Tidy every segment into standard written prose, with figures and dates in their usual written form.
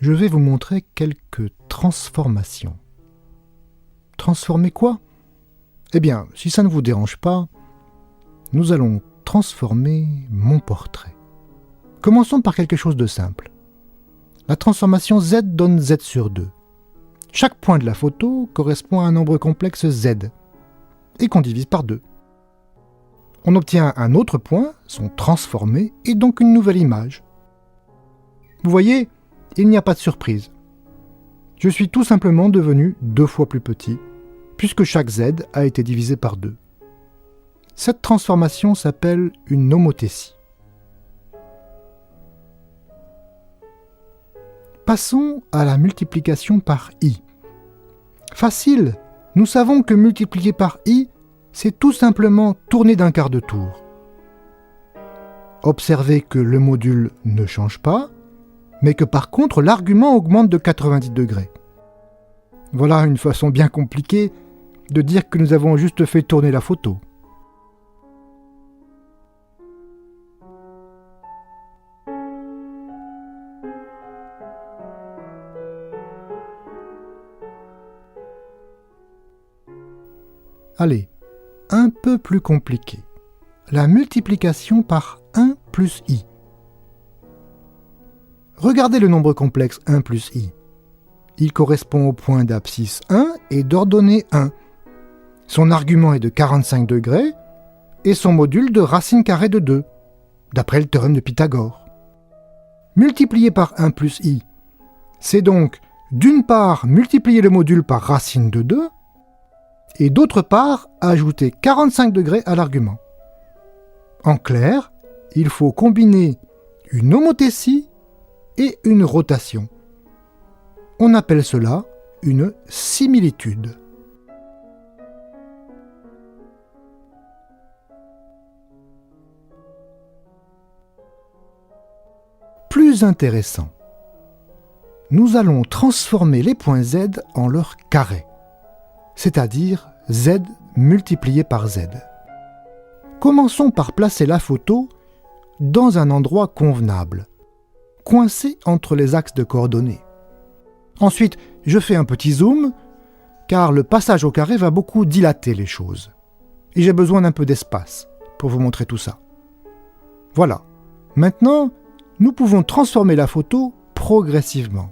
je vais vous montrer quelques transformations. Transformer quoi? Eh bien, si ça ne vous dérange pas, nous allons transformer mon portrait. Commençons par quelque chose de simple. La transformation Z donne Z sur 2. Chaque point de la photo correspond à un nombre complexe Z, et qu'on divise par 2. On obtient un autre point, son transformé, et donc une nouvelle image. Vous voyez, il n'y a pas de surprise. Je suis tout simplement devenu 2 fois plus petit, puisque chaque Z a été divisé par 2. Cette transformation s'appelle une homothétie. Passons à la multiplication par i. Facile, nous savons que multiplier par i, c'est tout simplement tourner d'un quart de tour. Observez que le module ne change pas, mais que par contre l'argument augmente de 90 degrés. Voilà une façon bien compliquée de dire que nous avons juste fait tourner la photo. Allez, un peu plus compliqué. La multiplication par 1 plus i. Regardez le nombre complexe 1 plus i. Il correspond au point d'abscisse 1 et d'ordonnée 1. Son argument est de 45 degrés et son module de racine carrée de 2, d'après le théorème de Pythagore. Multiplier par 1 plus i, c'est donc d'une part multiplier le module par racine de 2 et d'autre part ajouter 45 degrés à l'argument. En clair, il faut combiner une homothétie et une rotation. On appelle cela une similitude. Plus intéressant, nous allons transformer les points Z en leur carré, c'est-à-dire Z multiplié par Z. Commençons par placer la photo dans un endroit convenable, coincé entre les axes de coordonnées. Ensuite, je fais un petit zoom, car le passage au carré va beaucoup dilater les choses. Et j'ai besoin d'un peu d'espace pour vous montrer tout ça. Voilà. Maintenant, nous pouvons transformer la photo progressivement.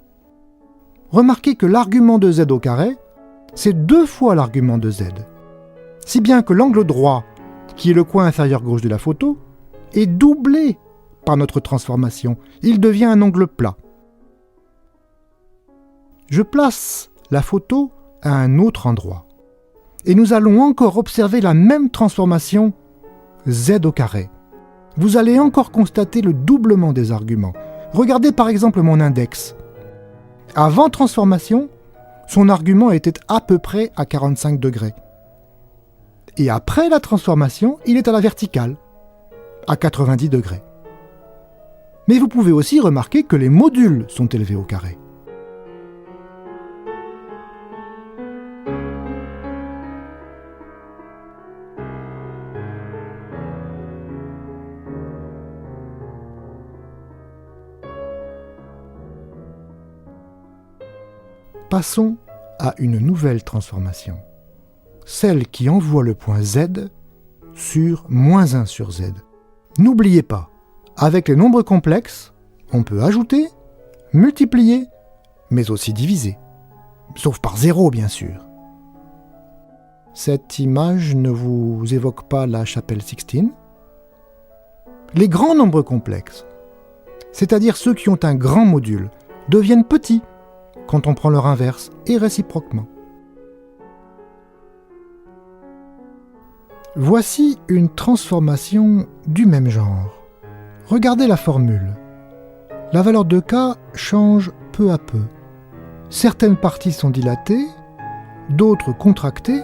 Remarquez que l'argument de Z au carré, c'est 2 fois l'argument de Z. Si bien que l'angle droit, qui est le coin inférieur gauche de la photo, est doublé par notre transformation. Il devient un angle plat. Je place la photo à un autre endroit. Et nous allons encore observer la même transformation Z au carré. Vous allez encore constater le doublement des arguments. Regardez par exemple mon index. Avant transformation, son argument était à peu près à 45 degrés. Et après la transformation, il est à la verticale, à 90 degrés. Mais vous pouvez aussi remarquer que les modules sont élevés au carré. Passons à une nouvelle transformation, celle qui envoie le point Z sur -1 sur Z. N'oubliez pas, avec les nombres complexes, on peut ajouter, multiplier, mais aussi diviser, sauf par 0 bien sûr. Cette image ne vous évoque pas la chapelle Sixtine? Les grands nombres complexes, c'est-à-dire ceux qui ont un grand module, deviennent petits quand on prend leur inverse, et réciproquement. Voici une transformation du même genre. Regardez la formule. La valeur de K change peu à peu. Certaines parties sont dilatées, d'autres contractées,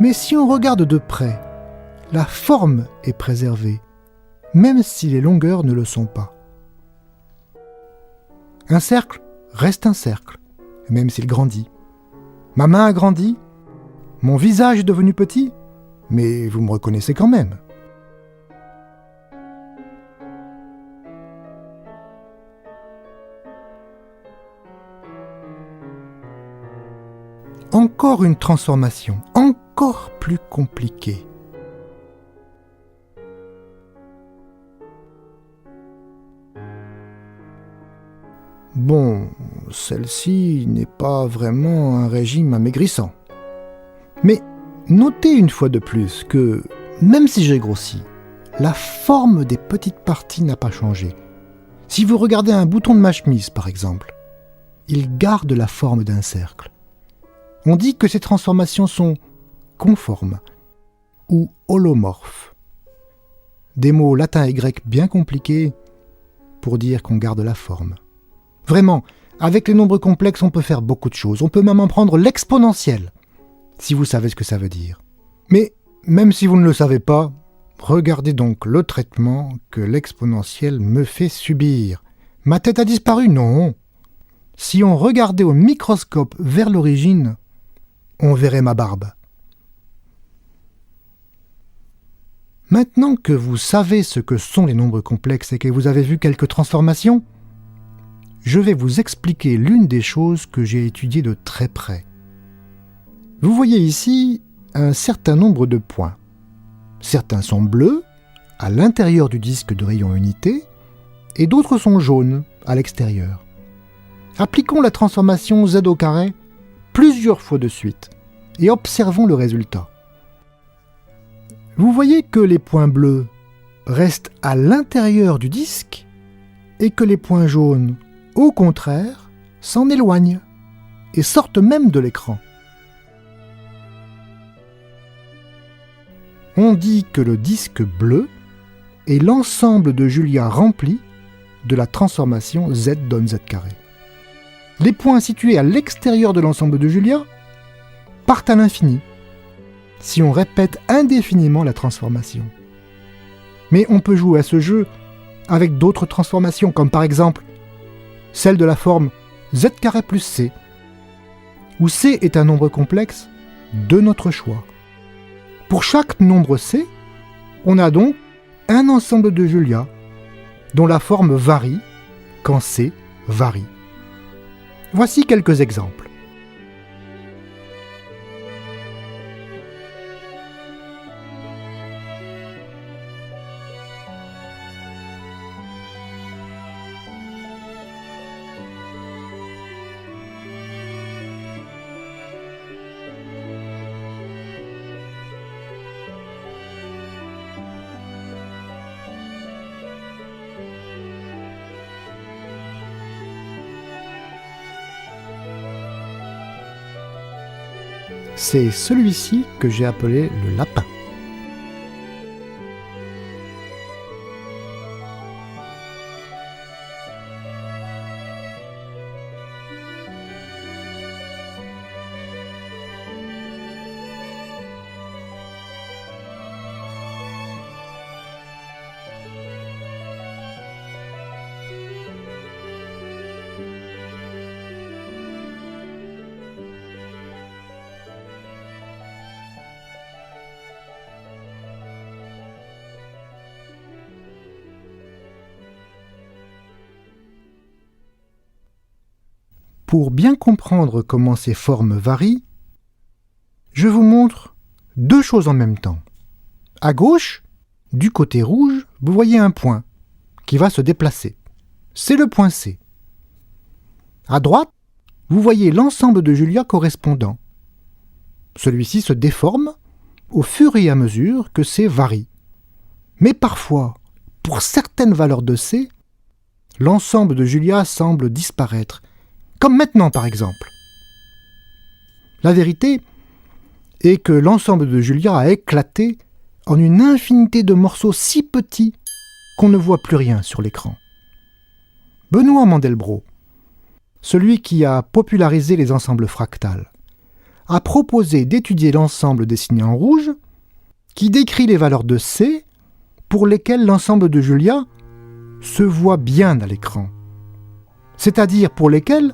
mais si on regarde de près, la forme est préservée, même si les longueurs ne le sont pas. Un cercle reste un cercle, même s'il grandit. Ma main a grandi, mon visage est devenu petit, mais vous me reconnaissez quand même. encore une transformation, encore plus compliquée. Bon, celle-ci n'est pas vraiment un régime amaigrissant. Mais notez une fois de plus que, même si j'ai grossi, la forme des petites parties n'a pas changé. Si vous regardez un bouton de ma chemise, par exemple, il garde la forme d'un cercle. On dit que ces transformations sont conformes ou holomorphes. Des mots latins et grecs bien compliqués pour dire qu'on garde la forme. Vraiment, avec les nombres complexes, on peut faire beaucoup de choses. On peut même en prendre l'exponentielle, si vous savez ce que ça veut dire. Mais même si vous ne le savez pas, regardez donc le traitement que l'exponentielle me fait subir. Ma tête a disparu? Non. Si on regardait au microscope vers l'origine, on verrait ma barbe. Maintenant que vous savez ce que sont les nombres complexes et que vous avez vu quelques transformations, je vais vous expliquer l'une des choses que j'ai étudiées de très près. Vous voyez ici un certain nombre de points. Certains sont bleus, à l'intérieur du disque de rayon unité, et d'autres sont jaunes, à l'extérieur. Appliquons la transformation z au carré plusieurs fois de suite, et observons le résultat. Vous voyez que les points bleus restent à l'intérieur du disque, et que les points jaunes, au contraire, s'en éloignent, et sortent même de l'écran. On dit que le disque bleu est l'ensemble de Julia rempli de la transformation z donne z carré. Les points situés à l'extérieur de l'ensemble de Julia partent à l'infini, si on répète indéfiniment la transformation. Mais on peut jouer à ce jeu avec d'autres transformations, comme par exemple celle de la forme z carré plus c, où c est un nombre complexe de notre choix. Pour chaque nombre c, on a donc un ensemble de Julia dont la forme varie quand c varie. Voici quelques exemples. C'est celui-ci que j'ai appelé le lapin. Pour bien comprendre comment ces formes varient, je vous montre deux choses en même temps. À gauche, du côté rouge, vous voyez un point qui va se déplacer. C'est le point C. À droite, vous voyez l'ensemble de Julia correspondant. Celui-ci se déforme au fur et à mesure que C varie. Mais parfois, pour certaines valeurs de C, l'ensemble de Julia semble disparaître, comme maintenant par exemple. La vérité est que l'ensemble de Julia a éclaté en une infinité de morceaux si petits qu'on ne voit plus rien sur l'écran. Benoît Mandelbrot, celui qui a popularisé les ensembles fractales, a proposé d'étudier l'ensemble dessiné en rouge qui décrit les valeurs de C pour lesquelles l'ensemble de Julia se voit bien à l'écran, c'est-à-dire pour lesquelles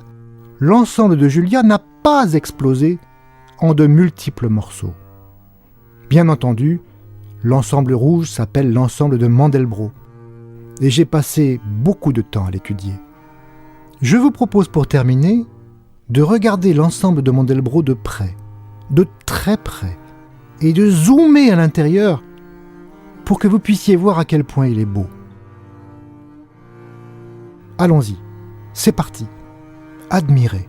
l'ensemble de Julia n'a pas explosé en de multiples morceaux. Bien entendu, l'ensemble rouge s'appelle l'ensemble de Mandelbrot, et j'ai passé beaucoup de temps à l'étudier. Je vous propose pour terminer de regarder l'ensemble de Mandelbrot de près, de très près et de zoomer à l'intérieur pour que vous puissiez voir à quel point il est beau. Allons-y, c'est parti. Admirez.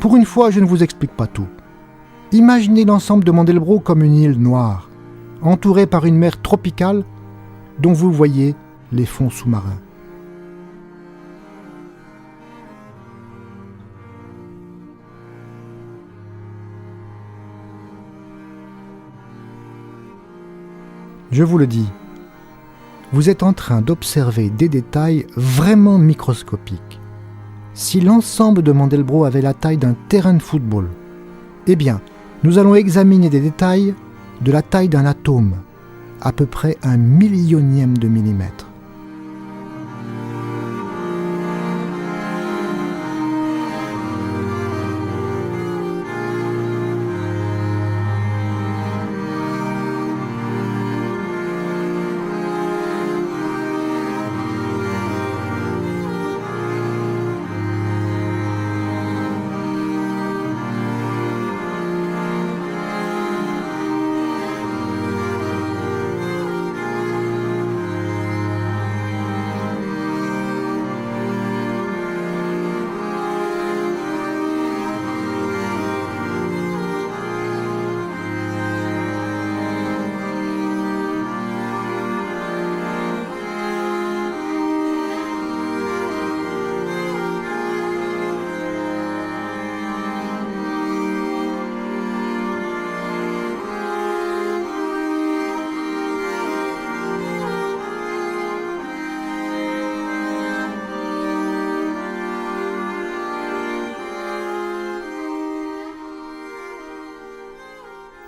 Pour une fois, je ne vous explique pas tout. Imaginez l'ensemble de Mandelbrot comme une île noire, entourée par une mer tropicale dont vous voyez les fonds sous-marins. Je vous le dis, vous êtes en train d'observer des détails vraiment microscopiques. Si l'ensemble de Mandelbrot avait la taille d'un terrain de football, eh bien, nous allons examiner des détails de la taille d'un atome, à peu près 1/100000e de millimètre.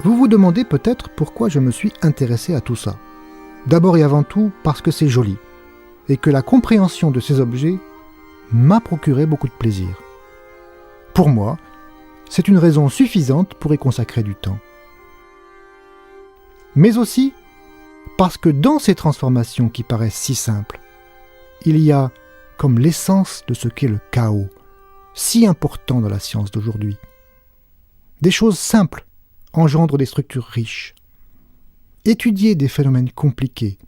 Vous vous demandez peut-être pourquoi je me suis intéressé à tout ça. D'abord et avant tout parce que c'est joli, et que la compréhension de ces objets m'a procuré beaucoup de plaisir. Pour moi, c'est une raison suffisante pour y consacrer du temps. Mais aussi parce que dans ces transformations qui paraissent si simples, il y a comme l'essence de ce qu'est le chaos, si important dans la science d'aujourd'hui. Des choses simples engendrent des structures riches. Étudier des phénomènes compliqués,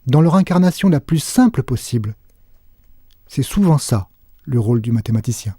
dans leur incarnation la plus simple possible, c'est souvent ça le rôle du mathématicien.